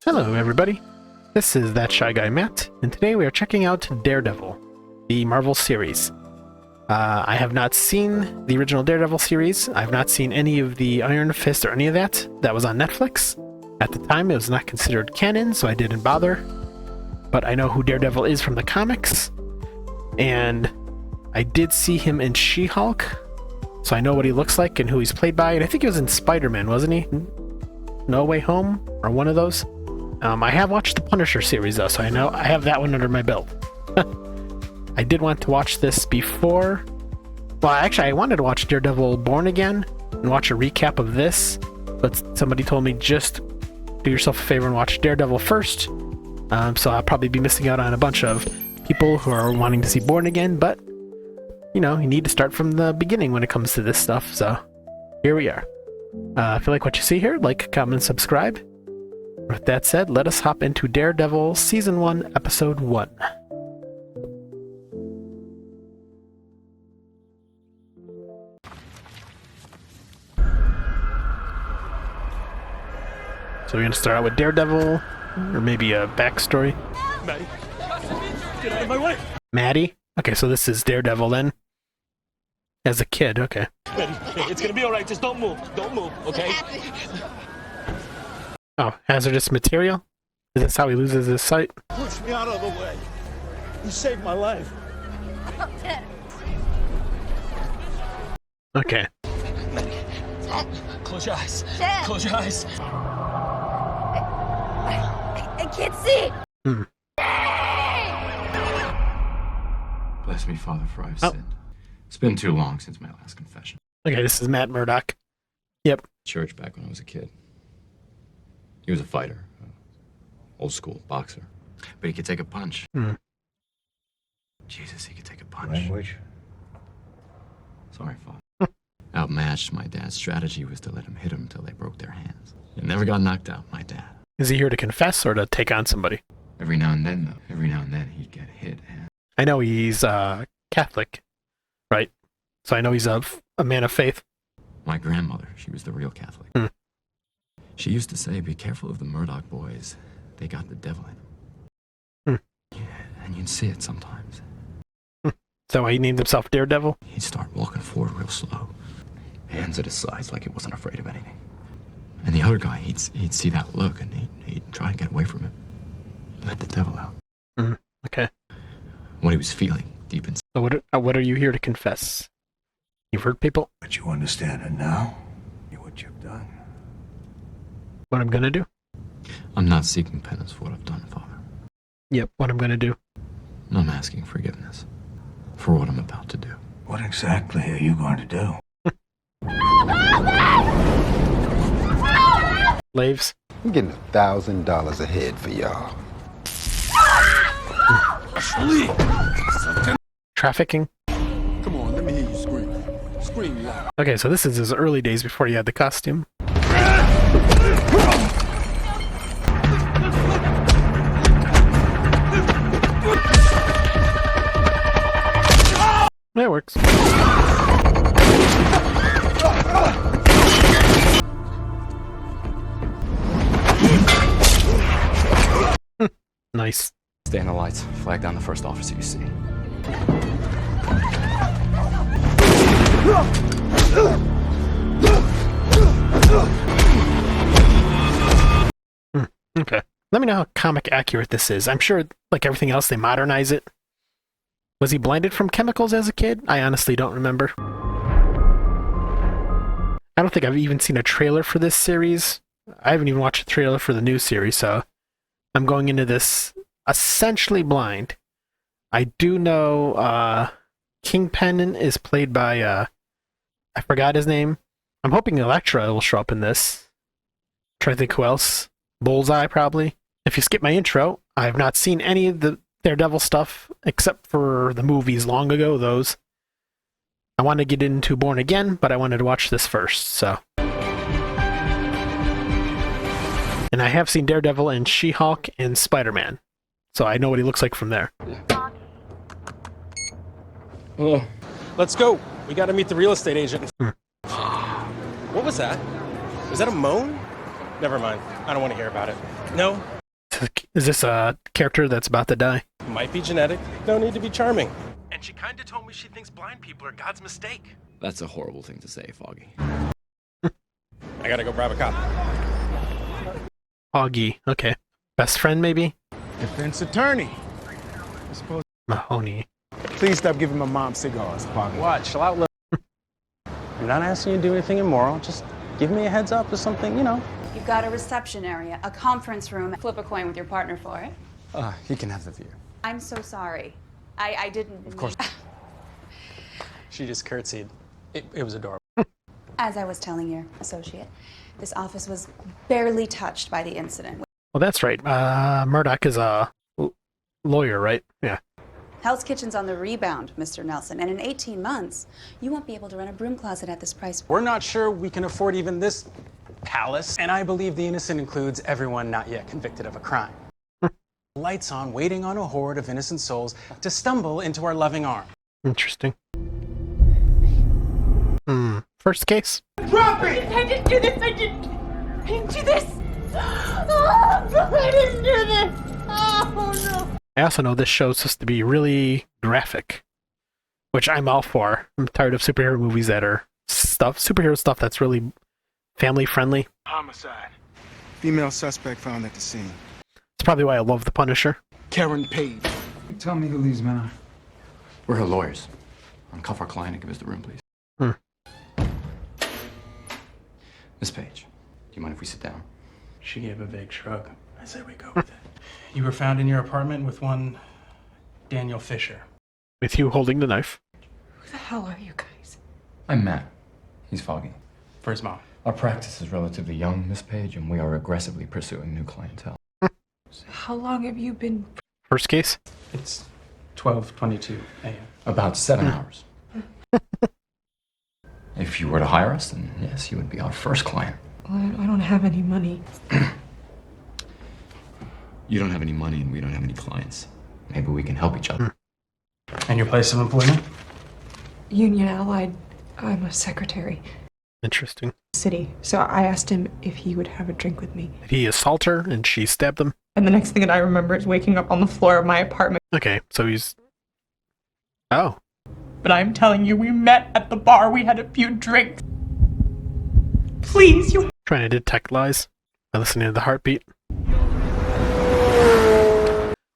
Hello everybody, this is That Shy Guy Matt, and today we are checking out Daredevil, the Marvel series. I have not seen the original Daredevil series. I have not seen any of the Iron Fist or any of that. That was on Netflix. At the time it was not considered canon, so I didn't bother. But I know who Daredevil is from the comics, and I did see him in She-Hulk, so I know what he looks like and who he's played by, and I think he was in Spider-Man, wasn't he? No Way Home, or one of those. I have watched the Punisher series though, so I know I have that one under my belt. I did want to watch this before. Well, actually, I wanted to watch Daredevil Born Again and watch a recap of this, but somebody told me just do yourself a favor and watch Daredevil first. So I'll probably be missing out on a bunch of people who are wanting to see Born Again, but you know, you need to start from the beginning when it comes to this stuff, so here we are. If you like what you see here, like, comment, and subscribe. With that said, let us hop into Daredevil Season 1, Episode 1. So we're going to start out with Daredevil, or maybe a backstory. Maddie, get out of my way! Maddie? Okay, so this is Daredevil then. As a kid, okay. Maddie, it's gonna be alright, just don't move, okay? Oh, hazardous material? Is this how he loses his sight? Push me out of the way. You saved my life. Okay. Maddie, close your eyes. Close your eyes. I can't see. Bless me, Father, for I've sinned. It's been too long since my last confession. Okay, this is Matt Murdock. Yep. Church back when I was a kid. He was a fighter, old school boxer, but he could take a punch. Jesus, he could take a punch. Language? Sorry, Father. Outmatched, my dad's strategy was to let him hit him till they broke their hands. He never got knocked out, my dad. Is he here to confess or to take on somebody? Every now and then, though. Every now and then he'd get hit and... I know he's Catholic, right? So I know he's a man of faith. My grandmother, she was the real Catholic. She used to say, be careful of the Murdoch boys. They got the devil in them. Yeah, and you'd see it sometimes. So he named himself Daredevil? He'd start walking forward real slow. Hands at his sides like he wasn't afraid of anything. And the other guy, he'd see that look and he'd try and get away from him. Let the devil out. Okay. What he was feeling deep inside. So what are you here to confess? You've hurt people? But you understand it now? What you've done? What I'm gonna do? I'm not seeking penance for what I've done, Father. Yep, what I'm gonna do. I'm asking forgiveness for what I'm about to do. What exactly are you going to do? Slaves? I'm getting $1,000 a head for y'all. Trafficking? Come on, let me hear you scream. Scream loud. Okay, so this is his early days before he had the costume. That works. Nice. Stay in the lights. Flag down the first officer you see. Okay. Let me know how comic accurate this is. I'm sure, like everything else, they modernize it. Was he blinded from chemicals as a kid? I honestly don't remember. I don't think I've even seen a trailer for this series. I haven't even watched a trailer for the new series, so I'm going into this essentially blind. I do know Kingpin is played by, I forgot his name. I'm hoping Elektra will show up in this. Try to think who else. Bullseye, probably. If you skip my intro, I have not seen any of the Daredevil stuff, except for the movies long ago, those. I want to get into Born Again, but I wanted to watch this first, so. And I have seen Daredevil and She-Hulk and Spider-Man, so I know what he looks like from there. Hello. Let's go. We gotta meet the real estate agent. What was that? Was that a moan? Never mind. I don't want to hear about it. No? Is this a character that's about to die? Might be genetic, no need to be charming. And she kinda told me she thinks blind people are God's mistake. That's a horrible thing to say, Foggy. I gotta go grab a cop. Augie. Okay. Best friend, maybe? Defense attorney. I suppose. Mahoney. Please stop giving my mom cigars, Foggy. Watch, chill out, I'm not asking you to do anything immoral. Just give me a heads up or something, you know. You've got a reception area, a conference room. Flip a coin with your partner for it. You can have the view. I'm so sorry. I didn't. Of course. She just curtsied. It was adorable. As I was telling your associate, this office was barely touched by the incident. Well, that's right. Murdoch is a lawyer, right? Yeah. Hell's Kitchen's on the rebound, Mr. Nelson, and in 18 months, you won't be able to rent a broom closet at this price. We're not sure we can afford even this palace, and I believe the innocent includes everyone not yet convicted of a crime. Lights on, waiting on a horde of innocent souls to stumble into our loving arms. Interesting. First case? Drop it! I didn't do this! I didn't do this! Oh, I didn't do this! Oh, no! I also know this show's supposed to be really graphic, which I'm all for. I'm tired of superhero movies that are superhero stuff that's really family friendly. Homicide. Female suspect found at the scene. It's probably why I love The Punisher. Karen Page. Tell me who these men are. We're her lawyers. Uncuff our client and give us the room, please. Miss Page, do you mind if we sit down? She gave a vague shrug. I say we go with it. You were found in your apartment with one Daniel Fisher. With you holding the knife. Who the hell are you guys? I'm Matt. He's Foggy. For his mom. Our practice is relatively young, Miss Page, and we are aggressively pursuing new clientele. How long have you been... First case? It's 12:22 a.m. About 7 hours. If you were to hire us, then yes, you would be our first client. Well, I don't have any money. You don't have any money and we don't have any clients. Maybe we can help each other. And your place of employment? Union Allied. I'm a secretary. Interesting. City. So I asked him if he would have a drink with me. Did he assault her and she stabbed him? And the next thing that I remember is waking up on the floor of my apartment. Okay, so he's... Oh. But I'm telling you, we met at the bar. We had a few drinks. Please, you... Trying to detect lies by listening to the heartbeat.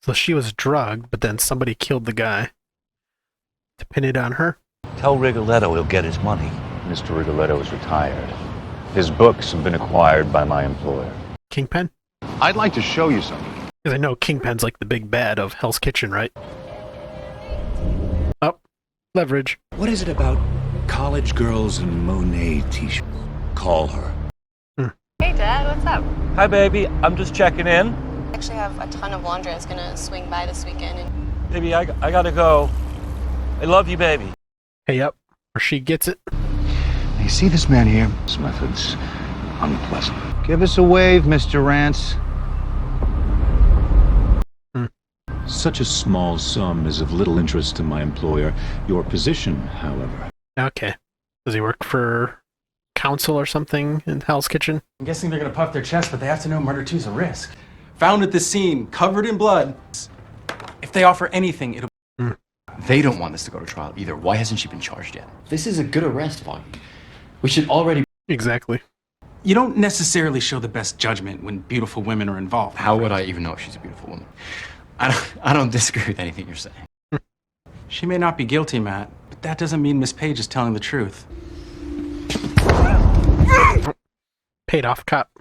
So she was drugged, but then somebody killed the guy. To pin it on her? Tell Rigoletto he'll get his money. Mr. Rigoletto is retired. His books have been acquired by my employer. Kingpin? I'd like to show you something. Because I know Kingpin's like the big bad of Hell's Kitchen, right? Oh, leverage. What is it about college girls and Monet t-shirts? Call her. Hey Dad, what's up? Hi baby, I'm just checking in. I actually have a ton of laundry. I was gonna swing by this weekend and... Baby, I gotta go. I love you, baby. Hey up, or she gets it. You see this man here? His methods unpleasant. Give us a wave, Mr. Rance. Such a small sum is of little interest to my employer. Your position, however. Okay. Does he work for council or something in Hell's Kitchen? I'm guessing they're gonna puff their chest, but they have to know murder 2's a risk. Found at the scene, covered in blood. If they offer anything, it'll... They don't want this to go to trial either. Why hasn't she been charged yet? This is a good arrest, Foggy. We should already... Exactly. You don't necessarily show the best judgment when beautiful women are involved. How would I even know if she's a beautiful woman? I don't disagree with anything you're saying. She may not be guilty, Matt, but that doesn't mean Miss Page is telling the truth. Paid off cop.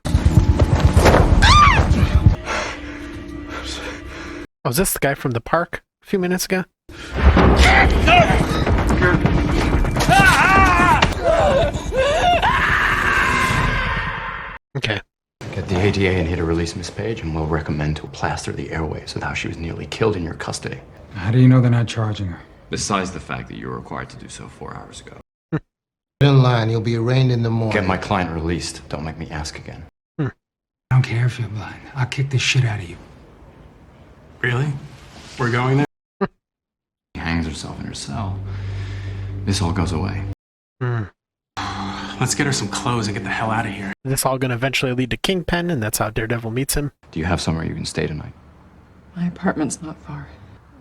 Oh, is this the guy from the park a few minutes ago? Okay. Get the ADA in here to release Miss Page, and we'll recommend to plaster the airwaves with how she was nearly killed in your custody. How do you know they're not charging her? Besides the fact that you were required to do so 4 hours ago. Get in line. You'll be arraigned in the morning. Get my client released. Don't make me ask again. I don't care if you're blind. I'll kick the shit out of you. Really? We're going there? She hangs herself in her cell. This all goes away. Let's get her some clothes and get the hell out of here. Is this all going to eventually lead to Kingpin, and that's how Daredevil meets him? Do you have somewhere you can stay tonight? My apartment's not far.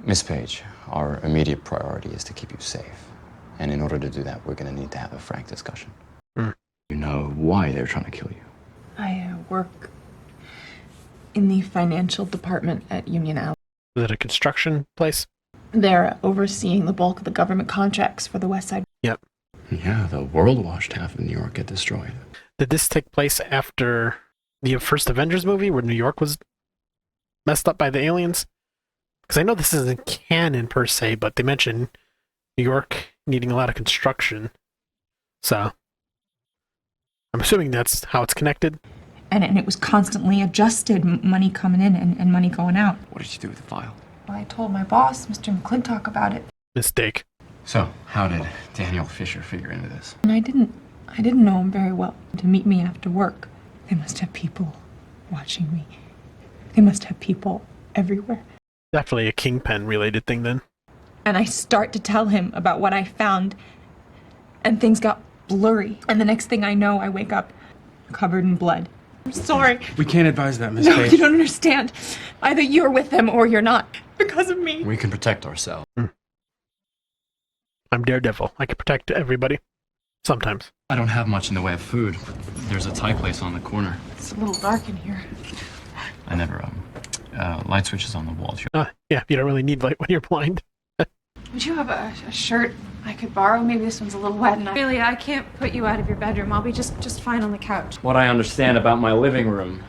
Miss Page, our immediate priority is to keep you safe. And in order to do that, we're going to need to have a frank discussion. You know why they're trying to kill you. I work in the financial department at Union Alley. Is it a construction place? They're overseeing the bulk of the government contracts for the West Side. Yep. Yeah, the world-watched half of New York get destroyed. Did this take place after the first Avengers movie where New York was messed up by the aliens? Because I know this isn't canon per se, but they mention New York needing a lot of construction. So I'm assuming that's how it's connected. And it was constantly adjusted, money coming in and money going out. What did you do with the file? Well, I told my boss, Mr. McClintock, about it. Mistake. So, how did Daniel Fisher figure into this? And I didn't know him very well. To meet me after work, they must have people watching me. They must have people everywhere. Definitely a Kingpin related thing then. And I start to tell him about what I found, and things got blurry. And the next thing I know, I wake up covered in blood. I'm sorry. We can't advise that, Miss No, Page. you don't understand. Either you're with them or you're not. Because of me. We can protect ourselves. I'm Daredevil. I can protect everybody. Sometimes. I don't have much in the way of food. There's a Thai place on the corner. It's a little dark in here. I never, light switches on the wall. Yeah, you don't really need light when you're blind. Would you have a shirt I could borrow? Maybe this one's a little wet and Really, I can't put you out of your bedroom. I'll be just fine on the couch. What I understand about my living room,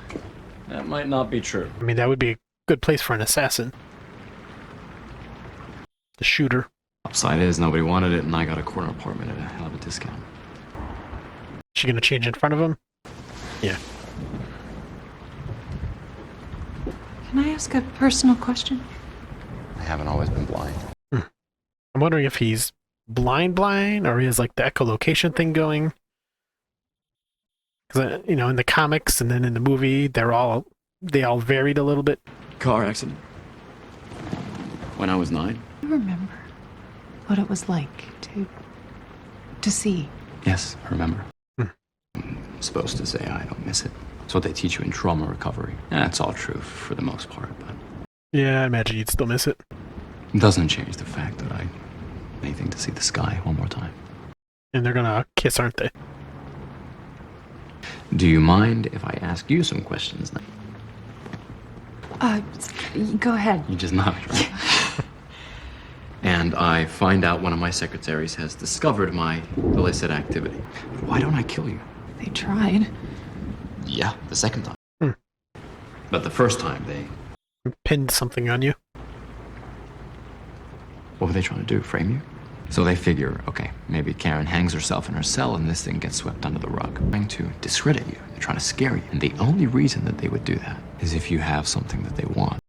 that might not be true. I mean, that would be a good place for an assassin. The shooter. Upside is nobody wanted it, and I got a corner apartment at a hell of a discount. She gonna change in front of him? Yeah. Can I ask a personal question? I haven't always been blind. I'm wondering if he's blind, or he has like the echolocation thing going. Because in the comics and then in the movie, they all varied a little bit. Car accident. When I was 9. You remember what it was like to see? Yes, I remember. I'm supposed to say I don't miss it. It's what they teach you in trauma recovery. That's all true for the most part, but Yeah, I imagine you'd still miss it. it doesn't change the fact that I anything to see the sky one more time. And they're gonna kiss, aren't they? Do you mind if I ask you some questions now? Go ahead. You just nodded, right? And I find out one of my secretaries has discovered my illicit activity. Why don't I kill you? They tried. Yeah, the second time. But the first time, they... Pinned something on you. What were they trying to do, frame you? So they figure, okay, maybe Karen hangs herself in her cell and this thing gets swept under the rug. They're trying to discredit you. They're trying to scare you. And the only reason that they would do that is if you have something that they want.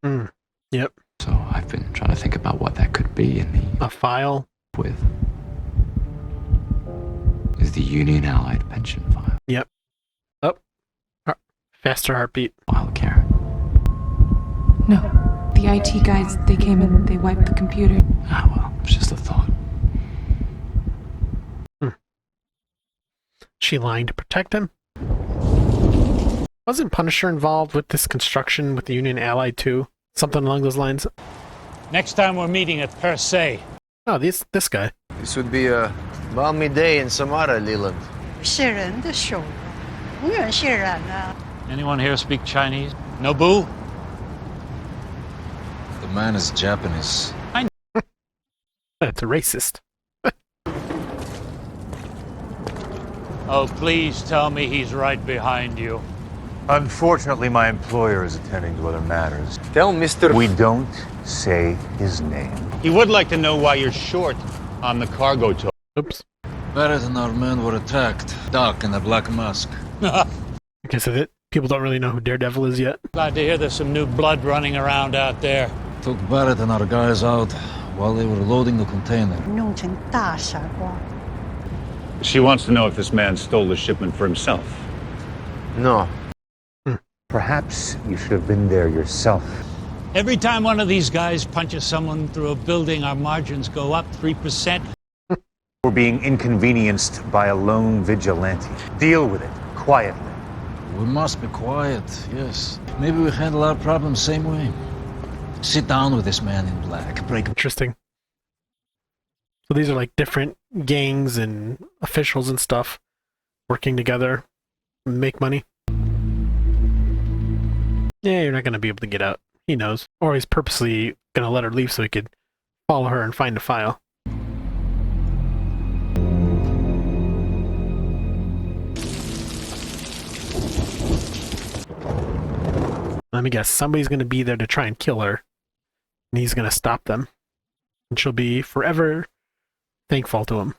Yep. So I've been trying to think about what that could be, and A file? with is the Union Allied pension file. Yep. Oh. Faster heartbeat. File, Karen. No. The IT guys, they came in, they wiped the computer. Ah, well, it's just a thought. She lying to protect him? Wasn't Punisher involved with this construction with the Union Allied too? Something along those lines? Next time we're meeting at Per Se. Oh, this guy. This would be a balmy day in Samara, Leland. 是人的手，永远渲染啊。 Anyone here speak Chinese? No boo? The man is Japanese. That's a racist. Oh, please tell me he's right behind you. Unfortunately, my employer is attending to other matters. Tell Mr. We don't say his name. He would like to know why you're short on the cargo tow. Oops. Barrett and our men were attacked. Doc in a black mask. Okay, so that people don't really know who Daredevil is yet. Glad to hear there's some new blood running around out there. Took Barrett and our guys out while they were loading the container. 弄成大傻瓜。 She wants to know if this man stole the shipment for himself. No. Perhaps you should have been there yourself. Every time one of these guys punches someone through a building, our margins go up 3%. We're being inconvenienced by a lone vigilante. Deal with it quietly. We must be quiet, yes. Maybe we handle our problems same way. Sit down with this man in black. Break. Interesting. So these are like different gangs and officials and stuff working together, make money. Yeah, you're not going to be able to get out. He knows. Or he's purposely going to let her leave so he could follow her and find a file. Let me guess, somebody's going to be there to try and kill her. And he's going to stop them. And she'll be forever thankful to him.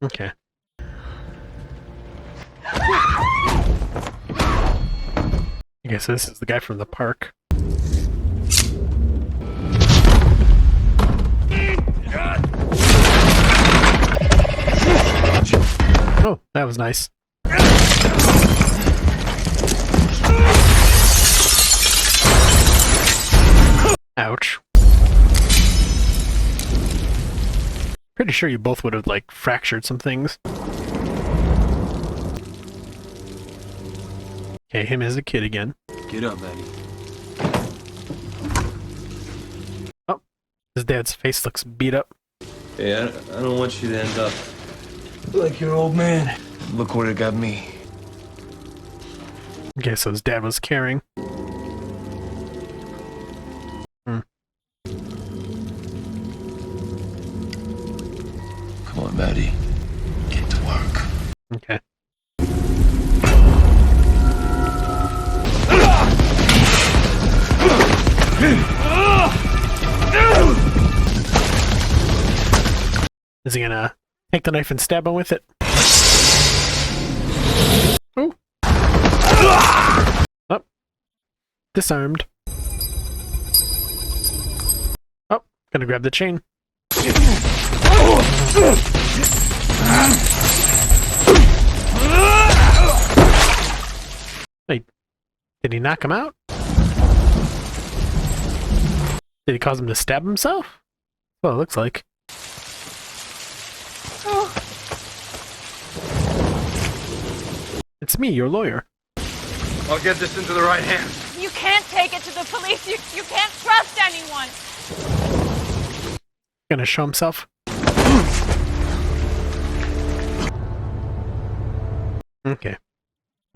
Okay. I guess this is the guy from the park. Oh, that was nice. Ouch. Pretty sure you both would have, like, fractured some things. Okay, him as a kid again. Get up, Eddie. Oh, his dad's face looks beat up. Hey, I don't want you to end up like your old man. Look what it got me. Okay, so his dad was caring. Come on, Maddie. Get to work. Okay. Is he gonna take the knife and stab him with it? Oh. Oh. Disarmed. Oh, gonna grab the chain. Wait, did he knock him out? Did he cause him to stab himself? Well, it looks like. It's me, your lawyer. I'll get this into the right hands. You can't take it to the police. You can't trust anyone. Gonna show himself. Okay.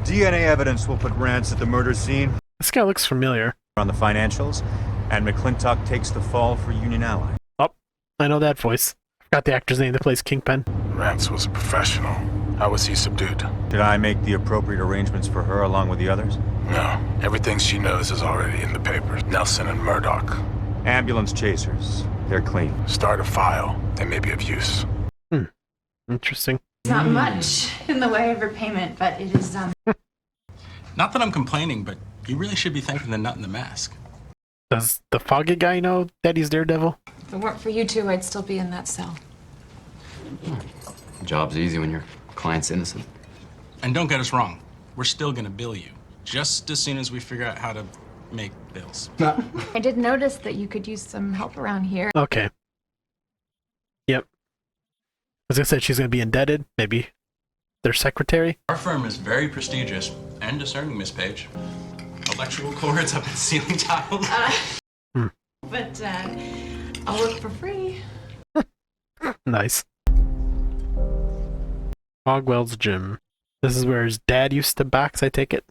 DNA evidence will put Rance at the murder scene. This guy looks familiar. On the financials, and McClintock takes the fall for Union Ally. Oh, I know that voice. Forgot the actor's name that plays Kingpin. Rance was a professional. How was he subdued? Did I make the appropriate arrangements for her along with the others? No. Everything she knows is already in the papers. Nelson and Murdoch. Ambulance chasers. They're clean. Start a file. They may be of use. Interesting. Not much in the way of repayment, but it is, Not that I'm complaining, but you really should be thanking the nut in the mask. Does the foggy guy know that he's Daredevil? If it weren't for you two, I'd still be in that cell. The job's easy when your client's innocent. And don't get us wrong, we're still gonna bill you, just as soon as we figure out how to make bills. I did notice that you could use some help around here. Okay. Yep. As I said, she's going to be indebted. Maybe their secretary. Our firm is very prestigious and discerning, Miss Page. Electrical cords up in ceiling tiles. But I'll work for free. Nice. Hogwell's gym. This is where his dad used to box, I take it.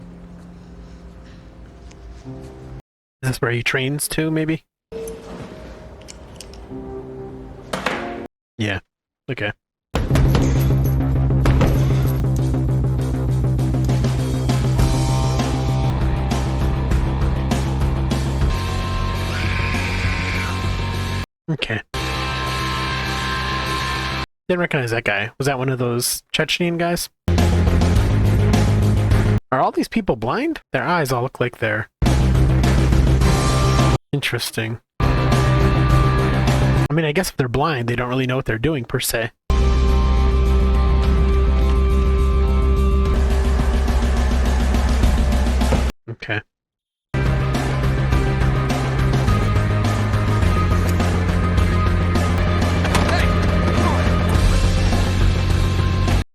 Is this where he trains too, maybe? Yeah. Okay. Okay. Didn't recognize that guy. Was that one of those Chechenian guys? Are all these people blind? Their eyes all look like they're... Interesting. I mean, I guess if they're blind, they don't really know what they're doing, per se. Okay.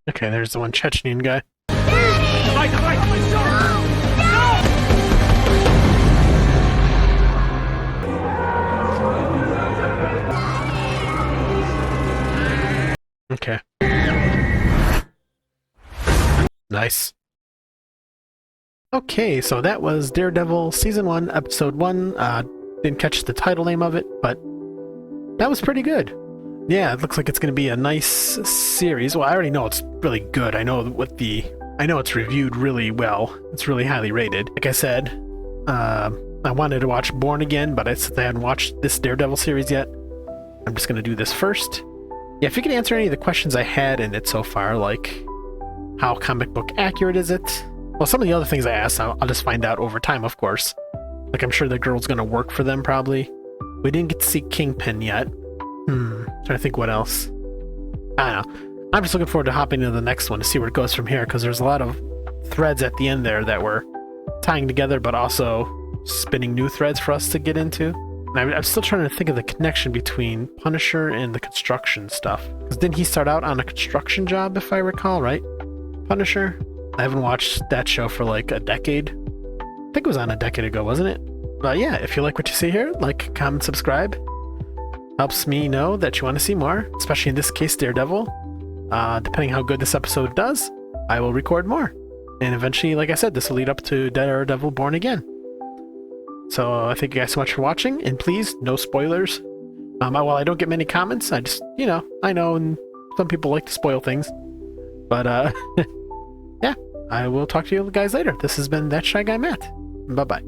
Okay, there's the one Chechenian guy. No! Nice. Okay, so that was Daredevil Season 1, Episode 1. Didn't catch the title name of it, but that was pretty good. Yeah, it looks like it's going to be a nice series. Well, I already know it's really good. I know it's reviewed really well. It's really highly rated. Like I said, I wanted to watch Born Again, but since I hadn't watched this Daredevil series yet, I'm just going to do this first. Yeah, if you can answer any of the questions I had in it so far, like how comic book accurate is it? Well, some of the other things I asked, I'll just find out over time, of course. Like, I'm sure the girl's going to work for them, probably. We didn't get to see Kingpin yet. Trying to think what else. I don't know. I'm just looking forward to hopping into the next one to see where it goes from here, because there's a lot of threads at the end there that were tying together, but also spinning new threads for us to get into. And I'm still trying to think of the connection between Punisher and the construction stuff. Because didn't he start out on a construction job, if I recall, right? Punisher? I haven't watched that show for like a decade. I think it was on a decade ago, wasn't it? But yeah, if you like what you see here, like, comment, subscribe. Helps me know that you want to see more, especially in this case, Daredevil. Depending how good this episode does, I will record more. And eventually, like I said, this will lead up to Daredevil Born Again. So thank you guys so much for watching, and please, no spoilers. While I don't get many comments, I just, I know, and some people like to spoil things. But, yeah, I will talk to you guys later. This has been That Shy Guy Matt. Bye-bye.